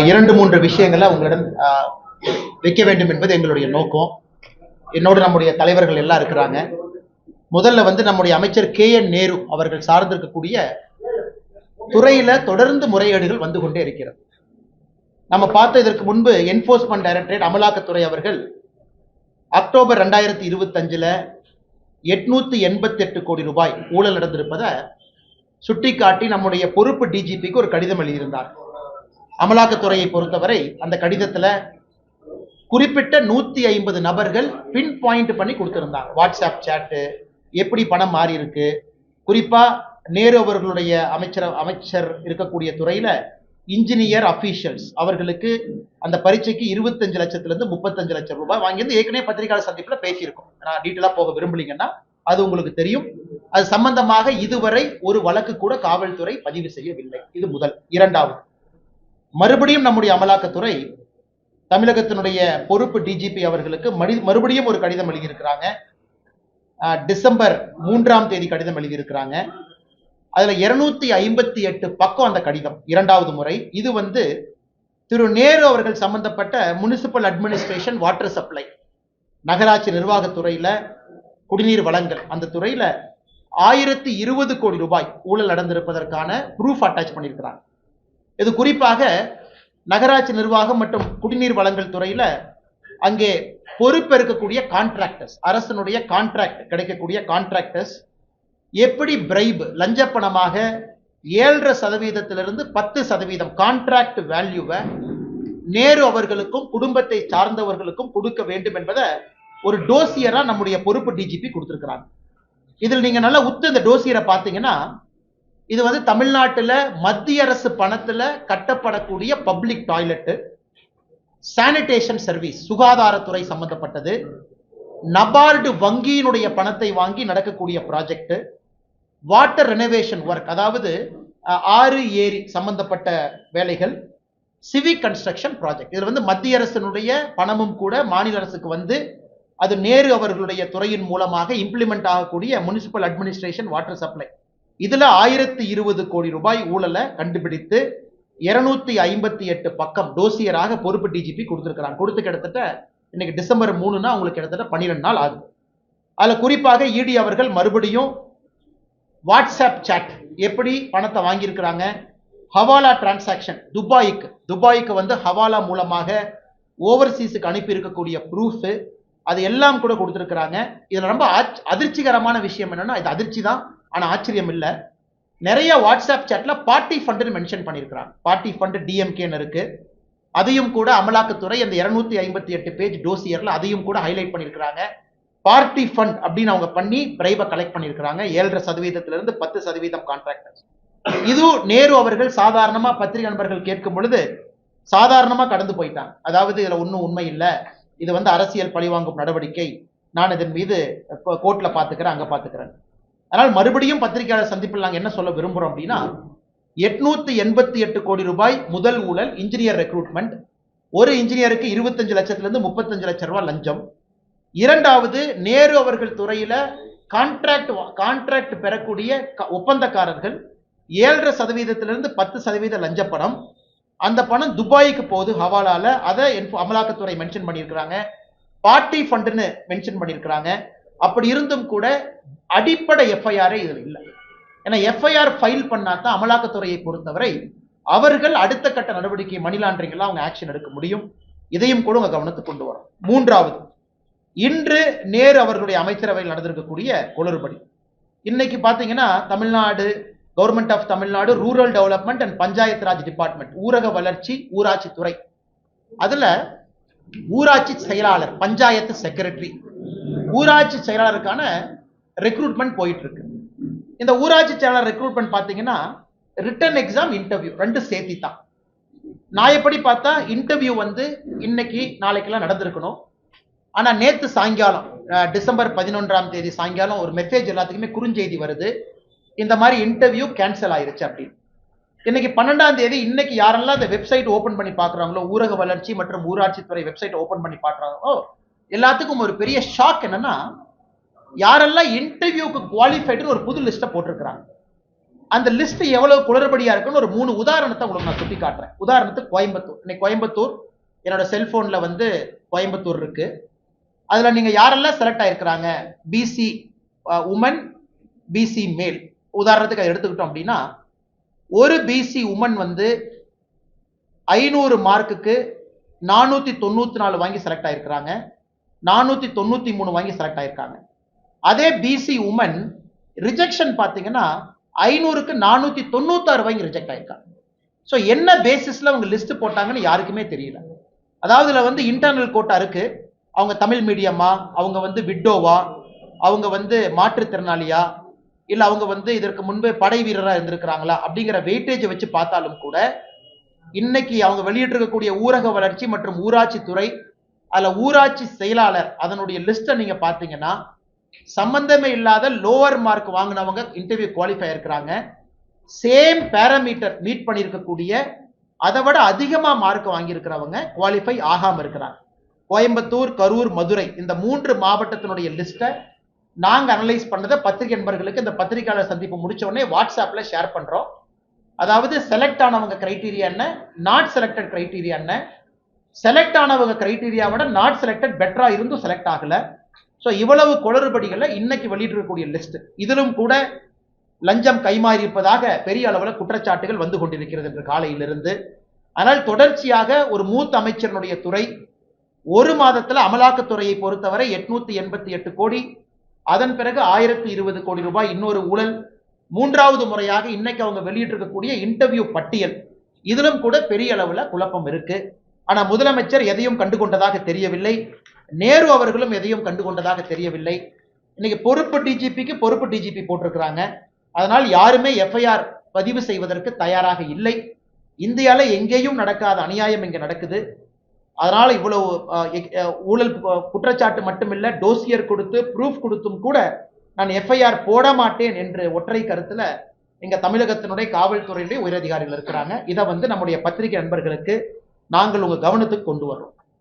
இரண்டு மூன்று விஷயங்களை உங்களிடம் வைக்க வேண்டும் என்பது எங்களுடைய நோக்கம். என்னோடு நம்முடைய தலைவர்கள் எல்லாம் இருக்கிறாங்க. முதல்ல நம்முடைய அமைச்சர் KN நேரு அவர்கள் சார்ந்திருக்கக்கூடிய துறையில தொடர்ந்து முறைகேடுகள் வந்து கொண்டே இருக்கிறது. நம்ம பார்த்த இதற்கு முன்பு என்போர்ஸ்மெண்ட் டைரக்டரேட் அமலாக்கத்துறை அவர்கள் அக்டோபர் 2025 888 கோடி ரூபாய் ஊழல் நடந்திருப்பதை சுட்டிக்காட்டி நம்முடைய பொறுப்பு DGPக்கு ஒரு கடிதம் எழுதியிருந்தார். அமலாக்கத்துறையை பொறுத்தவரை அந்த கடிதத்துல குறிப்பிட்ட 150 நபர்கள் பின் பாயிண்ட் பண்ணி கொடுத்திருந்தாங்க. வாட்ஸ்அப் சாட்டு, எப்படி பணம் மாறி இருக்கு, குறிப்பா நேரு அவர்களுடைய அமைச்சர் இருக்கக்கூடிய துறையில இன்ஜினியர் அபிஷியல்ஸ் அவர்களுக்கு அந்த பரீட்சைக்கு 25 லட்சத்திலிருந்து 35 லட்சம் ரூபாய் வாங்கியிருந்து ஏற்கனவே பத்திரிகையாளர் சந்திப்புல பேசியிருக்கோம். நான் டீட்டெயிலா போக விரும்பலீங்கன்னா அது உங்களுக்கு தெரியும். அது சம்பந்தமாக இதுவரை ஒரு வழக்கு கூட காவல்துறை பதிவு செய்யவில்லை. இது முதல். இரண்டாவது, மறுபடியும் நம்முடைய அமலாக்கத்துறை தமிழகத்தினுடைய பொறுப்பு DGP அவர்களுக்கு மறுபடியும் ஒரு கடிதம் எழுதியிருக்கிறாங்க. டிசம்பர் 3 கடிதம் எழுதியிருக்கிறாங்க. அதுல 258 பக்கம் அந்த கடிதம், இரண்டாவது முறை. இது திரு நேரு அவர்கள் சம்பந்தப்பட்ட முனிசிபல் அட்மினிஸ்ட்ரேஷன், வாட்டர் சப்ளை, நகராட்சி நிர்வாகத்துறையில குடிநீர் வழங்கல், அந்த துறையில 1020 கோடி ரூபாய் ஊழல் நடந்திருப்பதற்கான ப்ரூஃப் அட்டாச் பண்ணியிருக்கிறாங்க. இது குறிப்பாக நகராட்சி நிர்வாகம் மற்றும் குடிநீர் வழங்கல் துறையில அங்கே பொறுப்பேற்கக்கூடிய கான்ட்ராக்டர்ஸ், அரசனுடைய கான்ட்ராக்ட் கிடைக்கக்கூடிய கான்ட்ராக்டர்ஸ் எப்படி பிரைப், லஞ்ச பணமாக 7.5% 10% கான்ட்ராக்ட் வேல்யூவை நேரு அவர்களுக்கும் குடும்பத்தை சார்ந்தவர்களுக்கும் கொடுக்க வேண்டும் என்பதை ஒரு டோசியரா நம்முடைய பொறுப்பு DGP கொடுத்திருக்கிறாங்க. இதில் நீங்க நல்லா உத்து இந்த டோசியரை பார்த்தீங்கன்னா, இது தமிழ்நாட்டில் மத்திய அரசு பணத்துல கட்டப்படக்கூடிய பப்ளிக் டாய்லெட், சானிடேஷன் சர்வீஸ், சுகாதாரத்துறை சம்பந்தப்பட்டது, நபார்டு வங்கியினுடைய பணத்தை வாங்கி நடக்கக்கூடிய ப்ராஜெக்ட், வாட்டர் ரெனோவேஷன் ஒர்க், அதாவது ஆறு ஏரி சம்பந்தப்பட்ட வேலைகள், சிவிக் கன்ஸ்ட்ரக்ஷன் ப்ராஜெக்ட். இதுல மத்திய அரசினுடைய பணமும் கூட மாநில அரசுக்கு அது நேரு அவர்களுடைய துறையின் மூலமாக இம்ப்ளிமெண்ட் ஆகக்கூடிய முனிசிபல் அட்மினிஸ்ட்ரேஷன், வாட்டர் சப்ளை, இதுல 1020 கோடி ரூபாய் ஊழலை கண்டுபிடித்து 258 பக்கம் டோசியராக பொறுப்பு DGP கொடுத்திருக்கிறாங்க. கொடுத்து கிட்டத்தட்ட இன்னைக்கு டிசம்பர் 3னா உங்களுக்கு கிட்டத்தட்ட 12 நாள் ஆகுது. அதுல குறிப்பாக ED அவர்கள் மறுபடியும் வாட்ஸ்அப் சாட் எப்படி பணத்தை வாங்கியிருக்கிறாங்க, ஹவாலா டிரான்சாக்ஷன், துபாய்க்கு ஹவாலா மூலமாக ஓவர்சீஸுக்கு அனுப்பி இருக்கக்கூடிய ப்ரூஃப், அது எல்லாம் கூட கொடுத்திருக்கிறாங்க. இதுல ரொம்ப அதிர்ச்சிகரமான விஷயம் என்னன்னா, இது அதிர்ச்சி தான், ஆனா ஆச்சரியம் இல்லை. நிறைய வாட்ஸ்அப் சாட்ல பார்ட்டி ஃபண்ட் மென்ஷன் பண்ணியிருக்கிறாங்க. பார்ட்டி ஃபண்ட் DMKன்னு இருக்கு. அதையும் கூட அமலாக்கத்துறை அந்த 258 பேஜ் டோசியர்ல அதையும் கூட ஹைலைட் பண்ணியிருக்கிறாங்க. பார்ட்டி ஃபண்ட் அப்படின்னு அவங்க பண்ணி பிரைபை கலெக்ட் பண்ணியிருக்கிறாங்க. 7.5% 10% கான்ட்ராக்டர்ஸ். இது நேரு அவர்கள் சாதாரணமா பத்திரிகை நண்பர்கள் கேட்கும் பொழுது சாதாரணமா கடந்து போயிட்டாங்க. அதாவது இதுல ஒன்றும் உண்மை இல்லை, இது அரசியல் பழிவாங்கும் நடவடிக்கை, நான் இதன் மீது கோர்ட்ல பாத்துக்கிறேன், அங்க பாத்துக்கிறேன். அதனால் மறுபடியும் பத்திரிகையாளர் சந்திப்பில் நாங்கள் என்ன சொல்ல விரும்புறோம் அப்படின்னா, 888 கோடி ரூபாய் முதல் ஊழல் இன்ஜினியர் ரெக்ரூட்மெண்ட், ஒரு இன்ஜினியருக்கு 25 லட்சத்திலிருந்து 35 லட்சம் ரூபாய் லஞ்சம். இரண்டாவது, நேரு அவர்கள் துறையில கான்ட்ராக்ட் பெறக்கூடிய ஒப்பந்தக்காரர்கள் 7.5% 10% லஞ்ச பணம், அந்த பணம் துபாய்க்கு போகுது ஹவாலால, அதை அமலாக்கத்துறை மென்ஷன் பண்ணியிருக்கிறாங்க. பார்ட்டி ஃபண்ட்னு மென்ஷன் பண்ணியிருக்கிறாங்க. அப்படி இருந்தும் கூட அடிப்படை FIR இதில் இல்லை. ஏன்னா FIR ஃபைல் பண்ணாதான் அமலாக்கத்துறையை பொறுத்தவரை அவர்கள் அடுத்த கட்ட நடவடிக்கை, மணி லாண்டரிங் எல்லாம் அவங்க ஆக்ஷன் எடுக்க முடியும். இதையும் கூட உங்க கவனத்துக்கு கொண்டு வரும். மூன்றாவது, இன்று நேரு அவர்களுடைய அமைச்சரவையில் நடந்திருக்கக்கூடிய குளறுபடி. இன்னைக்கு பாத்தீங்கன்னா Tamil Nadu government of Tamil Nadu rural development and panchayat raj department, ஊரக வளர்ச்சி ஊராட்சி துறை, அதுல ஊராட்சி செயலாளர், பஞ்சாயத்து செக்ரட்டரி, ஊராட்சி செயலாளருக்கான ரெக்ரூட்மெண்ட் போயிட்டு இருக்கு. இந்த ஊராட்சி செயலாளர் ரெக்ரூட்மெண்ட் பாத்தீங்கன்னா ரிட்டன் எக்ஸாம், இன்டர்வியூ ரெண்டு சேர்த்தி தான். நான் எப்படி பார்த்தா இன்டர்வியூ இன்னைக்கு நாளைக்கெல்லாம் நடந்திருக்கணும். ஆனா நேத்து சாயங்காலம் டிசம்பர் 11 சாயங்காலம் ஒரு மெசேஜ் எல்லாத்துக்குமே குறுஞ்செய்தி வருது, இந்த மாதிரி இன்டர்வியூ கேன்சல் ஆயிருச்சு அப்படின்னு. இன்னைக்கு 12 இன்னைக்கு யாரெல்லாம் இந்த வெப்சைட் ஓபன் பண்ணி பாக்குறாங்களோ, ஊரக வளர்ச்சி மற்றும் ஊராட்சி துறை வெப்சைட் ஓபன் பண்ணி பாக்குறாங்களோ, எல்லாத்துக்கும் ஒரு பெரிய ஷாக் என்னன்னா, யாரெல்லாம் இன்டர்வியூக்கு குவாலிஃபைடு ஒரு புது லிஸ்ட்டை போட்டிருக்கிறாங்க. அந்த லிஸ்ட் எவ்வளவு குளறுபடியா இருக்குன்னு ஒரு 3 உதாரணத்தை உங்களுக்கு நான் சுட்டி காட்டுறேன். உதாரணத்துக்கு கோயம்புத்தூர். இன்னைக்கு கோயம்புத்தூர் என்னோட செல்போன்ல வந்து கோயம்புத்தூர் இருக்கு. அதுல நீங்க யாரெல்லாம் செலக்ட் ஆயிருக்கிறாங்க, பிசி உமன், பிசி மேல், உதாரணத்துக்கு அதை எடுத்துக்கிட்டோம் அப்படின்னா, ஒரு பிசி உமன் வந்து 500 மார்க்குக்கு 494 வாங்கி செலக்ட் ஆயிருக்கிறாங்க, 493 வாங்கி செலக்ட் ஆயிருக்காங்க. அதே பிசி உமன் ரிஜெக்ஷன் பாத்தீங்கன்னா 500க்கு 496 வாங்கி ரிஜெக்ட் ஆயிருக்காங்க. ஸோ என்ன பேசிஸ்ல அவங்க லிஸ்ட் போட்டாங்கன்னு யாருக்குமே தெரியல. அதாவது இதுல வந்து இன்டர்னல் கோட்டா இருக்கு, அவங்க தமிழ் மீடியமா, அவங்க வந்து விட்டோவா, அவங்க வந்து மாற்றுத்திறனாளியா, இல்ல அவங்க வந்து இதற்கு முன்பே படை வீரரா இருந்திருக்கிறாங்களா அப்படிங்கிற வெயிட்டேஜை வச்சு பார்த்தாலும் கூட இன்னைக்கு அவங்க வெளியிட்டிருக்கக்கூடிய ஊரக வளர்ச்சி மற்றும் ஊராட்சி துறை, அதுல ஊராட்சி செயலாளர் அதனுடைய லிஸ்ட்டை நீங்க பாத்தீங்கன்னா சம்பந்தமே இல்லாத லோவர் மார்க் வாங்கினவங்க இன்டர்வியூ குவாலிஃபை இருக்கிறாங்க. சேம் பேராமீட்டர் மீட் பண்ணியிருக்கக்கூடிய அதை விட அதிகமா மார்க் வாங்கியிருக்கிறவங்க குவாலிஃபை ஆகாம இருக்கிறாங்க. கோயம்புத்தூர், கரூர், மதுரை இந்த 3 மாவட்டத்தினுடைய லிஸ்ட்டை நாங்க அனலைஸ் பண்ணதை பத்திரிகை நண்பர்களுக்கு இந்த பத்திரிகையாளர் சந்திப்பு முடிச்ச உடனே வாட்ஸ்அப்ல ஷேர் பண்றோம். அதாவது செலக்ட் ஆனவங்க கிரைட்டீரியா என்ன, நாட் செலக்டட் கிரைட்டீரியா என்ன, செலக்ட் ஆனவங்க கிரைட்டீரியாவோட நாட் செலக்டட் பெட்டரா இருந்தும் செலக்ட் ஆகல. ஸோ இவ்வளவு குளறுபடிகளை இன்னைக்கு வெளியிட்டிருக்கக்கூடிய லிஸ்ட், இதிலும் கூட லஞ்சம் கைமாறி இருப்பதாக பெரிய அளவில் குற்றச்சாட்டுகள் வந்து கொண்டிருக்கிறது என்ற காலையிலிருந்து. ஆனால் தொடர்ச்சியாக ஒரு மூத்த அமைச்சருடைய துறை ஒரு மாதத்துல அமலாக்கத்துறையை பொறுத்தவரை 888 கோடி, அதன் பிறகு 1020 கோடி ரூபாய் இன்னொரு ஊழல், 3வது முறையாக இன்னைக்கு அவங்க வெளியிட்டிருக்கக்கூடிய இன்டர்வியூ பட்டியல், இதிலும் கூட பெரிய அளவுல குழப்பம் இருக்கு. ஆனா முதலமைச்சர் எதையும் கண்டுகொண்டதாக தெரியவில்லை, நேரு அவர்களும் எதையும் கண்டுகொண்டதாக தெரியவில்லை. இன்னைக்கு பொறுப்பு டிஜிபிக்கு பொறுப்பு டிஜிபி போட்டிருக்கிறாங்க. அதனால் யாருமே எஃப்ஐஆர் பதிவு செய்வதற்கு தயாராக இல்லை. இந்தியால எங்கேயும் நடக்காத அநியாயம் இங்க நடக்குது. அதனால இவ்வளவு ஊழல் குற்றச்சாட்டு மட்டுமில்ல, டோசியர் கொடுத்து ப்ரூஃப் கொடுத்தும் கூட நான் எஃப்ஐஆர் போட மாட்டேன் என்று ஒற்றை கருத்துல எங்க தமிழகத்தினுடைய காவல்துறையிலே உயரதிகாரிகள் இருக்கிறாங்க. இதை வந்து நம்முடைய பத்திரிகை நண்பர்களுக்கு நாங்கள் உங்க கவனத்துக்கு கொண்டு வரோம்.